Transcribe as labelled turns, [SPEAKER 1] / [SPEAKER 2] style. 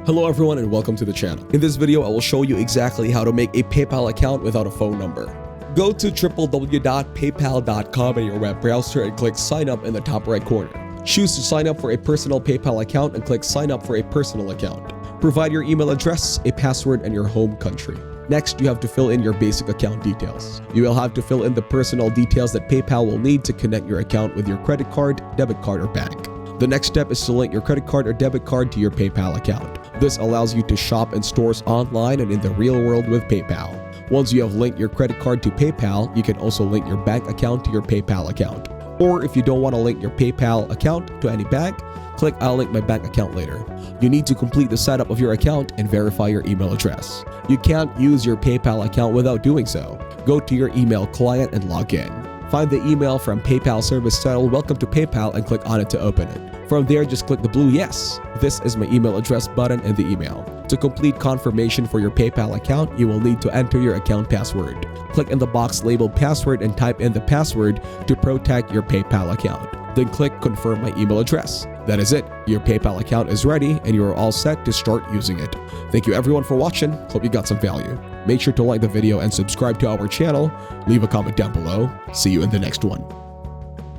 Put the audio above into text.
[SPEAKER 1] Hello everyone and welcome to the channel. In this video, I will show you exactly how to make a PayPal account without a phone number. Go to www.paypal.com in your web browser and click sign up in the top right corner. Choose to sign up for a personal PayPal account and click sign up for a personal account. Provide your email address, a password, and your home country. Next, you have to fill in your basic account details. You will have to fill in the personal details that PayPal will need to connect your account with your credit card, debit card, or bank. The next step is to link your credit card or debit card to your PayPal account. This allows you to shop in stores online and in the real world with PayPal. Once you have linked your credit card to PayPal, you can also link your bank account to your PayPal account. Or if you don't want to link your PayPal account to any bank, click I'll link my bank account later. You need to complete the setup of your account and verify your email address. You can't use your PayPal account without doing so. Go to your email client and log in. Find the email from PayPal service titled Welcome to PayPal and click on it to open it. From there, just click the blue Yes. This is my email address button in the email. To complete confirmation for your PayPal account, you will need to enter your account password. Click in the box labeled password and type in the password to protect your PayPal account. Then click confirm my email address. That is it. Your PayPal account is ready and you are all set to start using it. Thank you everyone for watching. Hope you got some value. Make sure to like the video and subscribe to our channel. Leave a comment down below. See you in the next one.